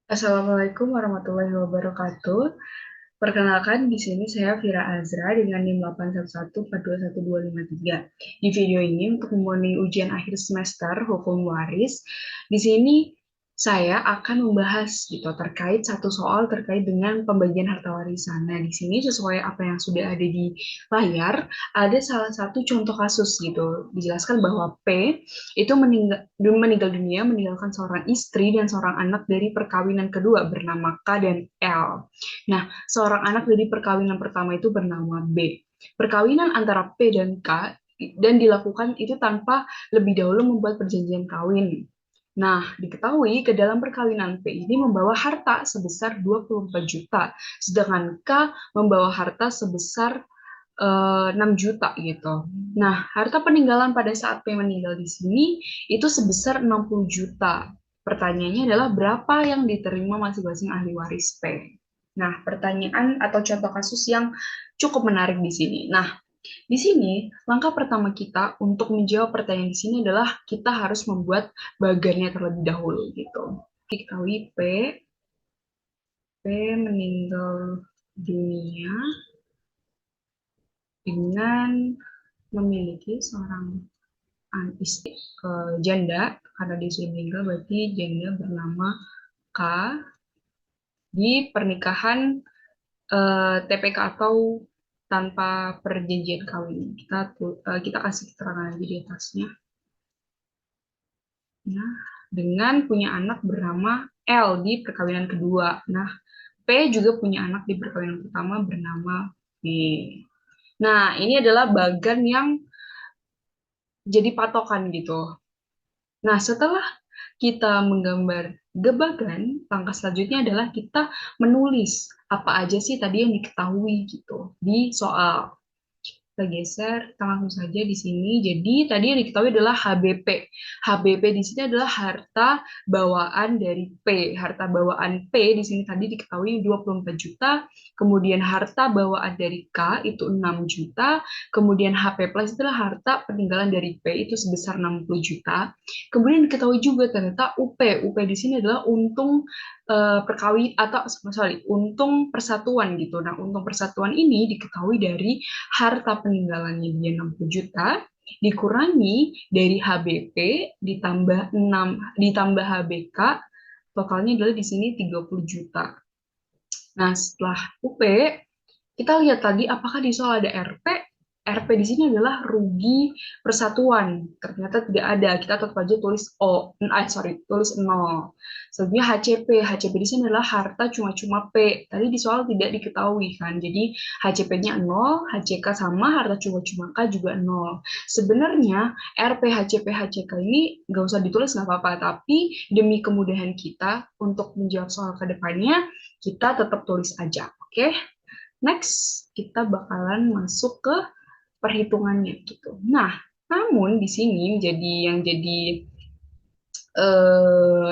Assalamualaikum warahmatullahi wabarakatuh. Perkenalkan, di sini saya Vira Azra dengan NIM 811421253. Di video ini untuk memenuhi ujian akhir semester Hukum Waris, di sini saya akan membahas gitu terkait satu soal terkait dengan pembagian harta warisan. Nah, di sini sesuai apa yang sudah ada di layar, ada salah satu contoh kasus gitu. Dijelaskan bahwa P itu meninggal dunia meninggalkan seorang istri dan seorang anak dari perkawinan kedua bernama K dan L. Nah, seorang anak dari perkawinan pertama itu bernama B. Perkawinan antara P dan K dan dilakukan itu tanpa lebih dahulu membuat perjanjian kawin. Nah, diketahui ke dalam perkawinan P ini membawa harta sebesar 24 juta, sedangkan K membawa harta sebesar 6 juta gitu. Nah, harta peninggalan pada saat P meninggal di sini itu sebesar 60 juta. Pertanyaannya adalah berapa yang diterima masing-masing ahli waris P. Nah, pertanyaan atau contoh kasus yang cukup menarik di sini. Nah, di sini langkah pertama kita untuk menjawab pertanyaan di sini adalah kita harus membuat bagannya terlebih dahulu gitu. Diketahui P meninggal dunia dengan memiliki seorang istri janda, karena dia sudah meninggal berarti janda bernama K di pernikahan TPK atau tanpa perjanjian kawin. Kita kasih keterangan aja di atasnya. Nah, dengan punya anak bernama L di perkawinan kedua. Nah, P juga punya anak di perkawinan pertama bernama B. Nah, ini adalah bagan yang jadi patokan gitu. Nah, setelah kita menggambar gebagan, langkah selanjutnya adalah kita menulis apa aja sih tadi yang diketahui gitu di soal. Kita geser, kita langsung saja di sini. Jadi tadi yang diketahui adalah HBP. HBP di sini adalah harta bawaan dari P. Harta bawaan P di sini tadi diketahui 24 juta. Kemudian harta bawaan dari K itu 6 juta. Kemudian HP plus adalah harta peninggalan dari P itu sebesar 60 juta. Kemudian diketahui juga ternyata UP. UP di sini adalah untung perkawin atau sorry, untung persatuan gitu. Nah, untung persatuan ini diketahui dari harta peninggalannya dia 60 juta dikurangi dari HBP ditambah 6 ditambah HBK totalnya adalah di sini 30 juta. Nah, setelah UP kita lihat tadi apakah di soal ada RP. RP di sini adalah rugi persatuan. Ternyata tidak ada. Kita tetap aja tulis tulis 0. Selanjutnya HCP. HCP di sini adalah harta cuma-cuma P. Tadi di soal tidak diketahui kan. Jadi HCP-nya 0, HCK sama, harta cuma-cuma K juga 0. Sebenarnya RP, HCP, HCK ini nggak usah ditulis nggak apa-apa. Tapi demi kemudahan kita untuk menjawab soal ke depannya, kita tetap tulis aja. Oke? Next, kita bakalan masuk ke perhitungannya gitu. Nah, namun di sini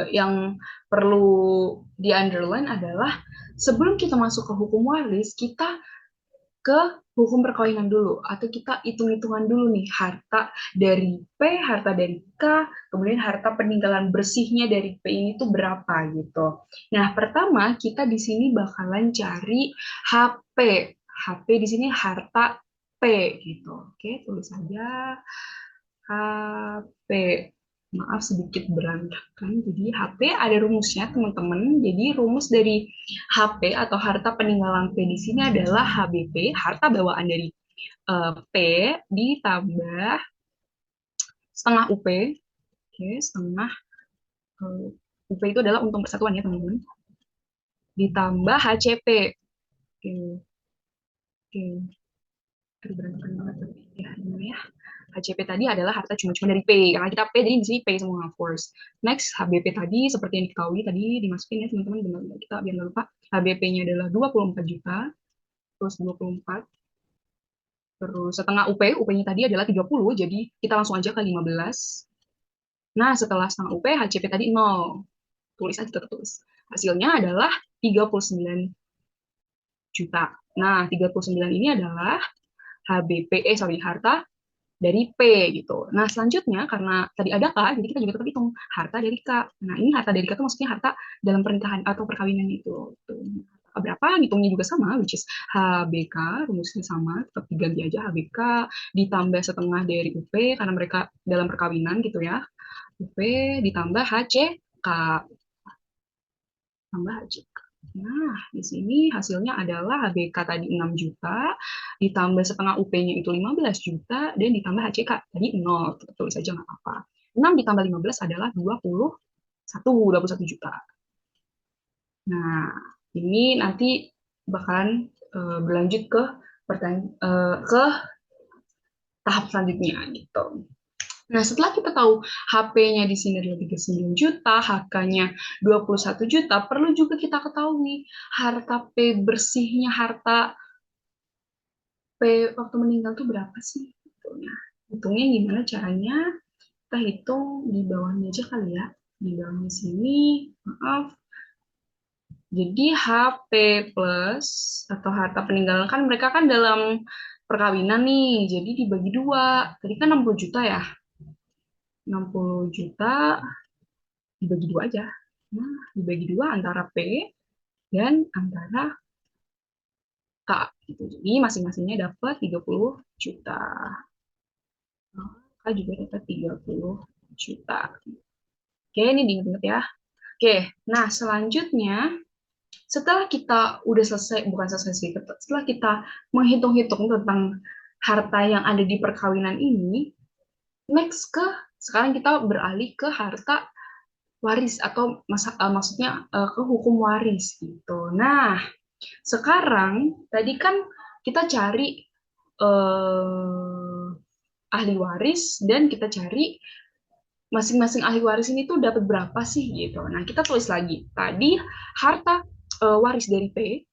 yang perlu di underline adalah sebelum kita masuk ke hukum waris, kita ke hukum perkawinan dulu atau kita hitung-hitungan dulu nih harta dari P, harta dari K, kemudian harta peninggalan bersihnya dari P ini tuh berapa gitu. Nah, pertama kita di sini bakalan cari HP. HP di sini harta P gitu. Oke, tulis saja HP. Maaf sedikit berantakan. Jadi HP ada rumusnya, teman-teman. Jadi rumus dari HP atau harta peninggalan P di sini adalah HBP, harta bawaan dari P ditambah setengah UP. Oke, setengah UP itu adalah untung persatuan ya, teman-teman. Ditambah HCP. Oke, oke. Aduh, berantakan banget tapi ya, gimana ya? HCP tadi adalah harta cuma-cuma dari P, karena kita P, jadi di sini P semua, of course. Next, HBP tadi, seperti yang diketahui, tadi dimasukin ya teman-teman, benar kita biar nggak lupa. HBP-nya adalah 24 juta, terus 24, terus setengah UP, UP-nya tadi adalah 30, jadi kita langsung aja ke 15. Nah, setelah setengah UP, HCP tadi 0. Tulis aja, tetap tulis. Hasilnya adalah 39 juta. Nah, 39 ini adalah HBP, harta dari P gitu. Nah, selanjutnya karena tadi ada K, jadi kita juga tetap hitung harta dari K. Nah, ini harta dari K itu maksudnya harta dalam pernikahan atau perkawinan itu. Tuh. Berapa hitungnya juga sama, which is HBK, rumusnya sama, tetap diganti aja HBK, ditambah setengah dari UP, karena mereka dalam perkawinan gitu ya. UP ditambah HCK, tambah HCK. Nah, di sini hasilnya adalah HBK tadi 6 juta, ditambah setengah UP-nya itu 15 juta, dan ditambah HCK tadi 0. Kita tulis aja nggak apa-apa. 6 ditambah 15 adalah 21 juta. Nah, ini nanti bakalan berlanjut ke ke tahap selanjutnya gitu. Nah, setelah kita tahu HP-nya di sini adalah 39 juta, HK-nya 21 juta, perlu juga kita ketahui harta P bersihnya, harta P waktu meninggal tuh berapa sih? Nah, hitungnya gimana caranya? Kita hitung di bawahnya aja kali ya. Di bawahnya sini, maaf. Jadi HP plus atau harta peninggalan kan mereka kan dalam perkawinan nih, jadi dibagi dua. Tadi kan 60 juta ya. 60 juta dibagi dua aja. Nah, dibagi dua antara P dan antara K. Gitu. Jadi masing-masingnya dapat 30 juta. Nah, K juga dapat 30 juta. Oke, ini diingat-ingat ya. Oke, nah selanjutnya setelah kita udah selesai, bukan selesai sih, setelah kita menghitung-hitung tentang harta yang ada di perkawinan ini, next sekarang kita beralih ke harta waris atau maksudnya ke hukum waris gitu. Nah, sekarang tadi kan kita cari ahli waris dan kita cari masing-masing ahli waris ini tuh dapat berapa sih gitu. Nah, kita tulis lagi. Tadi harta waris dari P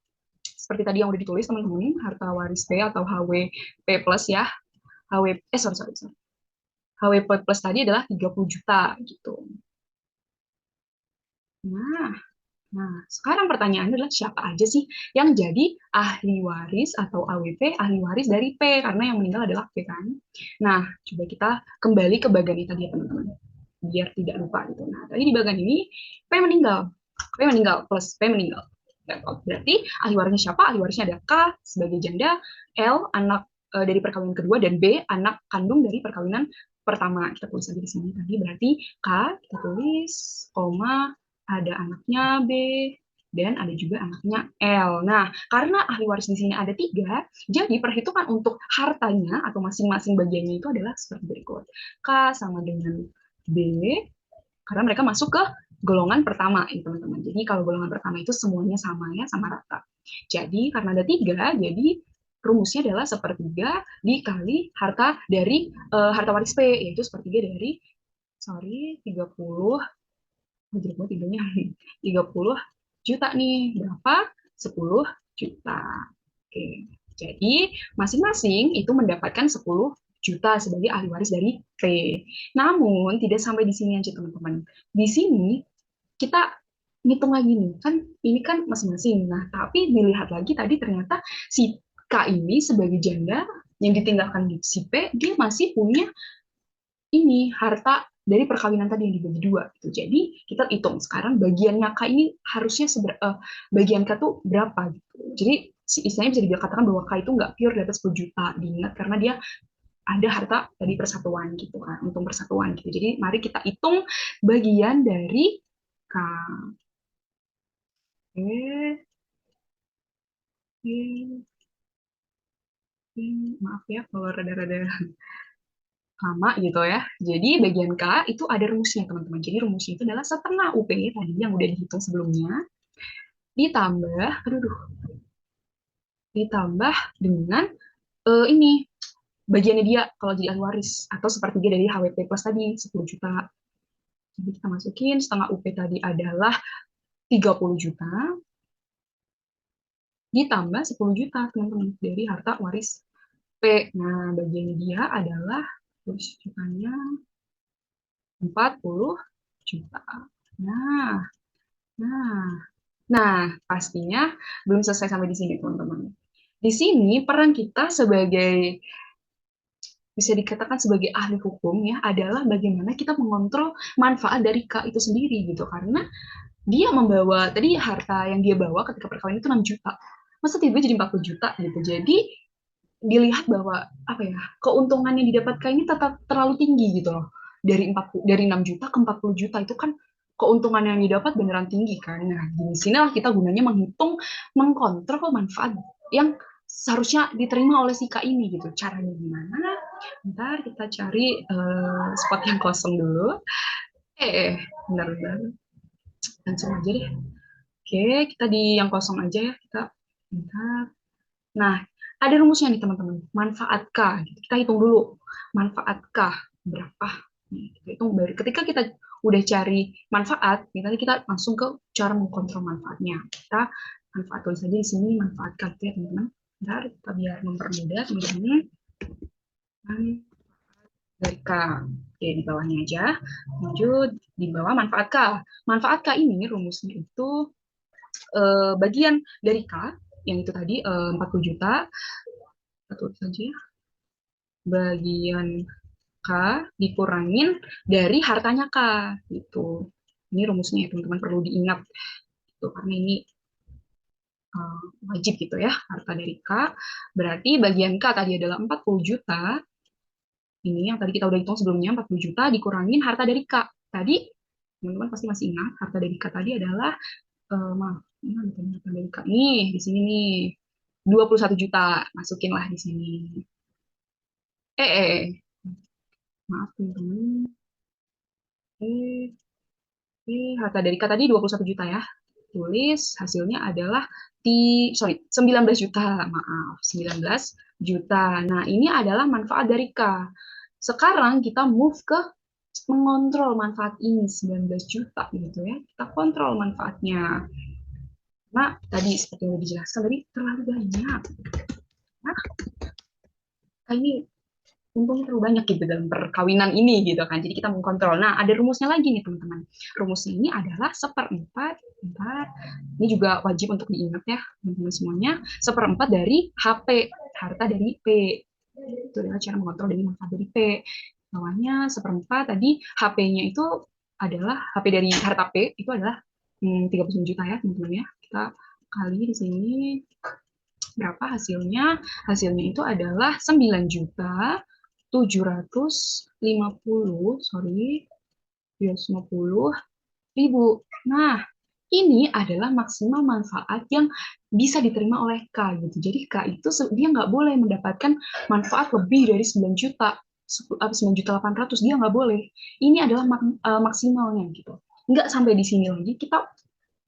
seperti tadi yang udah ditulis teman-teman, harta waris P atau HWP plus ya. Sorry. HWP plus tadi adalah 30 juta gitu. Nah, sekarang pertanyaannya adalah siapa aja sih yang jadi ahli waris atau AWP, ahli waris dari P, karena yang meninggal adalah P kan. Nah, coba kita kembali ke bagian ini tadi ya teman-teman, biar tidak lupa gitu. Nah, tadi di bagian ini P meninggal plus P meninggal. Berarti ahli warisnya siapa? Ahli warisnya ada K sebagai janda, L anak dari perkawinan kedua, dan B anak kandung dari perkawinan pertama. Kita tulis lagi di sini tadi berarti K kita tulis koma ada anaknya B, dan ada juga anaknya L. Nah, karena ahli waris di sini ada 3, jadi perhitungan untuk hartanya atau masing-masing bagiannya itu adalah seperti berikut. K sama dengan B, karena mereka masuk ke golongan pertama, ya teman-teman. Jadi kalau golongan pertama itu semuanya sama ya, sama rata. Jadi karena ada 3, jadi rumusnya adalah sepertiga dikali harta dari harta waris P, yaitu sepertiga dari 30 jadi tiganya 30 juta nih. Berapa? 10 juta. Oke. Jadi masing-masing itu mendapatkan 10 juta sebagai ahli waris dari P. Namun tidak sampai di sini aja teman-teman. Di sini kita ngitung lagi nih. Kan ini kan masing-masing. Nah, tapi dilihat lagi tadi ternyata si K ini sebagai janda yang ditinggalkan di si P, dia masih punya ini harta dari perkawinan tadi yang dibagi dua gitu. Jadi kita hitung sekarang bagiannya K ini harusnya bagian K tuh berapa gitu. Jadi istilahnya bisa dikatakan bahwa K itu nggak pure dapat 10 juta diingat karena dia ada harta dari persatuan gitu kan, untung persatuan gitu. Jadi mari kita hitung bagian dari K. Oke, oke, oke. Maaf ya kalau rada-rada lama gitu ya. Jadi bagian K itu ada rumusnya teman-teman. Jadi rumusnya itu adalah setengah UP tadi yang udah dihitung sebelumnya ditambah, ditambah dengan ini bagiannya dia kalau jadi ahli waris atau sepertiga dari HWP plus tadi 10 juta. Jadi kita masukin setengah UP tadi adalah 30 juta ditambah 10 juta teman-teman dari harta waris P. Nah, bagiannya dia adalah jutanya 40 juta. Nah, nah, nah, pastinya belum selesai sampai di sini, teman-teman. Di sini peran kita sebagai bisa dikatakan sebagai ahli hukum ya, adalah bagaimana kita mengontrol manfaat dari K itu sendiri gitu. Karena dia membawa, tadi harta yang dia bawa ketika perkawinan itu 6 juta. Masa tiba-tiba jadi 40 juta gitu. Jadi dilihat bahwa apa ya, keuntungan yang didapatkan ini tetap terlalu tinggi gitu loh. Dari 6 juta ke 40 juta itu kan keuntungan yang didapat beneran tinggi kan. Nah, di sinilah kita gunanya menghitung, mengkontrol manfaat yang seharusnya diterima oleh si K ini gitu. Caranya gimana? Ntar kita cari spot yang kosong dulu. Bentar. Langsung aja deh. Oke, kita di yang kosong aja ya. Bentar. Nah, ada rumusnya nih teman-teman. Manfaat K. Kita hitung dulu. Manfaat K berapa? Nih, kita hitung baru. Ketika kita udah cari manfaat, nanti kita langsung ke cara mengkontrol manfaatnya. Kita manfaat tulis saja di sini manfaat K ya teman-teman. Bentar, kita biar mempermudah teman-teman. Dari K. Oke, di bawahnya aja. Lanjut, di bawah manfaat K. Manfaat K ini rumusnya itu bagian dari K, yang itu tadi 40 juta, satu saja ya. Bagian K dikurangin dari hartanya K gitu. Ini rumusnya ya teman-teman, perlu diingat gitu, karena ini wajib gitu ya, harta dari K. Berarti bagian K tadi adalah 40 juta. Ini yang tadi kita udah hitung sebelumnya, 40 juta dikurangin harta dari K. Tadi teman-teman pasti masih ingat, harta dari K tadi adalah maaf, ini harta dari K nih, di sini nih 21 juta, masukinlah di sini. Maaf teman-teman. Eh, harta dari K tadi 21 juta ya. Tulis hasilnya adalah 19 juta, maaf, 19 juta. Nah, ini adalah manfaat dari K. Sekarang kita move ke mengontrol manfaat ini 19 juta gitu ya. Kita kontrol manfaatnya. Nah, tadi seperti yang dijelaskan tadi terlalu banyak. Nah, ini untungnya terlalu banyak gitu dalam perkawinan ini gitu kan. Jadi kita mengkontrol. Nah, ada rumusnya lagi nih teman-teman. Rumusnya ini adalah seperempat. Ini juga wajib untuk diingat ya teman-teman semuanya. Seperempat dari HP, harta dari P. Itu adalah cara mengontrol dari manfaat dari P. Bawahnya seperempat tadi HP-nya itu adalah HP dari harta P itu adalah 39 juta ya teman-teman ya. Kita kali di sini berapa hasilnya? Hasilnya itu adalah 9 juta 750, sorry, 750 ribu. Nah, ini adalah maksimal manfaat yang bisa diterima oleh K gitu. Jadi K itu dia nggak boleh mendapatkan manfaat lebih dari 9 juta, 9 juta 800, dia nggak boleh. Ini adalah maksimalnya gitu. Nggak sampai di sini lagi, kita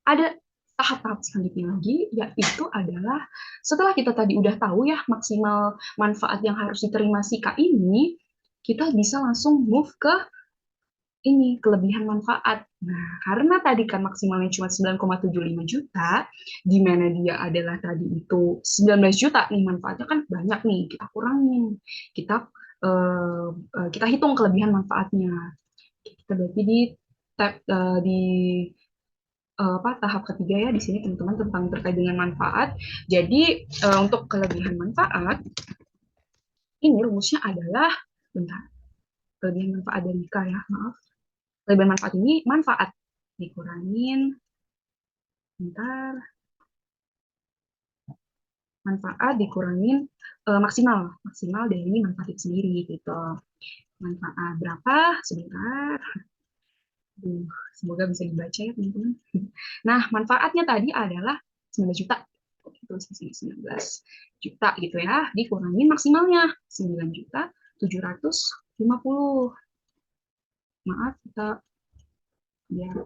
ada tahap-tahap selanjutnya lagi, yaitu adalah setelah kita tadi udah tahu ya maksimal manfaat yang harus diterima si K ini, kita bisa langsung move ke ini kelebihan manfaat. Nah, karena tadi kan maksimalnya cuma 9,75 juta, di mana dia adalah tadi itu 19 juta nih manfaatnya kan banyak nih, kita kurangin. Kita kita hitung kelebihan manfaatnya. Kita berarti di di tahap ketiga ya di sini teman-teman tentang terkait dengan manfaat. Jadi untuk kelebihan manfaat ini rumusnya adalah bentar. Kelebihan manfaat dari K ya, maaf. Kelebihan manfaat ini manfaat dikurangin bentar. Manfaat dikurangin maksimal dari manfaat itu sendiri gitu. Manfaat berapa? Sebentar. Semoga bisa dibaca ya teman-teman. Nah, manfaatnya tadi adalah 19 juta. Itu 19 juta gitu ya. Dikurangin maksimalnya 9 juta 750. Maaf, kita biar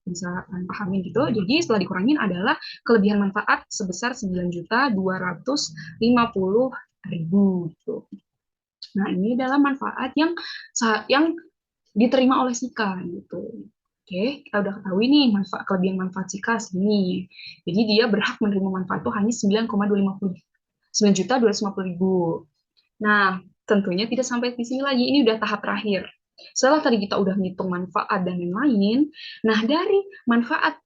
bisa pahamin gitu. Jadi setelah dikurangin adalah kelebihan manfaat sebesar 9.250.000 gitu. Nah, ini adalah manfaat yang diterima oleh Sika gitu. Oke, kita udah ketahui nih kelebihan manfaat Sika segini. Jadi dia berhak menerima manfaat itu hanya 9.250.000. Nah, tentunya tidak sampai di sini lagi. Ini udah tahap terakhir. Setelah tadi kita udah ngitung manfaat dan lain-lain, nah dari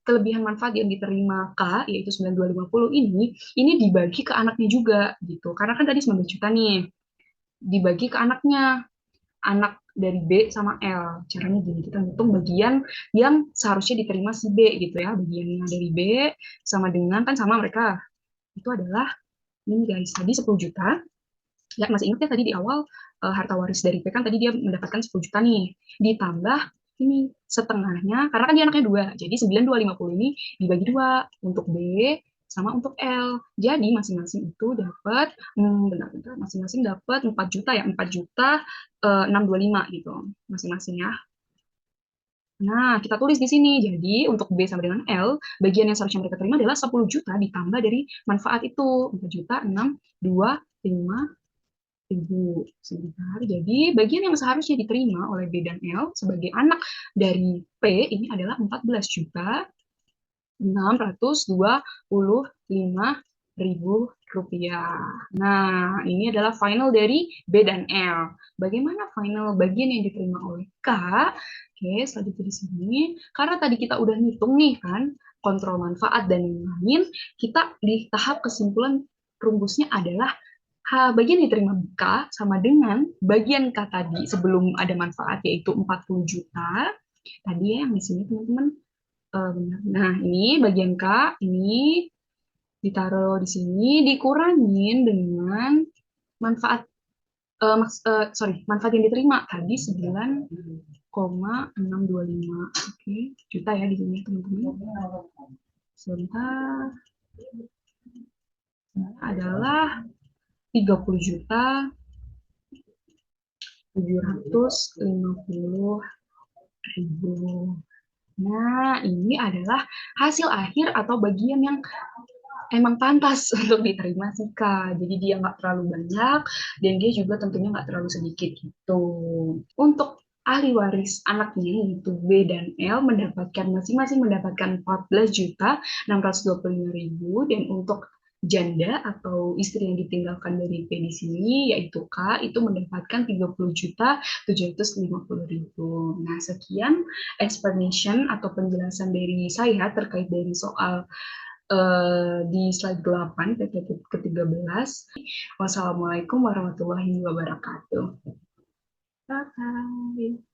kelebihan manfaat yang diterima K, yaitu 9.250 ini dibagi ke anaknya juga gitu. Karena kan tadi 19 juta nih. dibagi ke anaknya, anak dari B sama L. Caranya gini, kita hitung bagian yang seharusnya diterima si B gitu ya. Bagiannya dari B sama dengan, kan sama mereka. Itu adalah, ini guys, tadi 10 juta. Ya, masih ingat ya tadi di awal harta waris dari P kan tadi dia mendapatkan 10 juta nih. Ditambah ini setengahnya, karena kan dia anaknya dua. Jadi 9, 2, 50 ini dibagi dua untuk B sama untuk L. Jadi masing-masing itu dapat, bentar-bentar, masing-masing dapat 4 juta ya, 4 juta 625 gitu masing-masing ya. Nah, kita tulis di sini. Jadi, untuk B sama dengan L, bagian yang seharusnya mereka terima adalah 10 juta ditambah dari manfaat itu. 4 juta, 6, 2, 5, ribu. Sebentar. Jadi, bagian yang seharusnya diterima oleh B dan L sebagai anak dari P ini adalah 14 juta 625.000 rupiah. Nah, ini adalah final dari B dan L. Bagaimana final bagian yang diterima oleh K? Oke, selanjutnya di sini. Karena tadi kita udah ngitung nih kan, kontrol manfaat dan lain-lain, kita di tahap kesimpulan rumusnya adalah bagian yang diterima K sama dengan bagian K tadi sebelum ada manfaat yaitu 40 juta. Tadi ya yang di sini teman-teman. Benar. Nah, ini bagian K, ini ditaruh di sini, dikurangin dengan manfaat, sorry, manfaat yang diterima tadi 9,625. Oke, juta ya di sini teman-teman. Sebentar, adalah 30 juta 750.000. Nah, ini adalah hasil akhir atau bagian yang emang pantas untuk diterima sih Kak. Jadi dia nggak terlalu banyak dan dia juga tentunya nggak terlalu sedikit gitu. Untuk ahli waris anaknya yaitu B dan L mendapatkan masing-masing mendapatkan 14.625.000 dan untuk janda atau istri yang ditinggalkan dari P di sini yaitu K itu mendapatkan 30.750.000. Nah, sekian explanation atau penjelasan dari saya terkait dari soal di slide 8 ke-13. Wassalamualaikum warahmatullahi wabarakatuh. Bye-bye.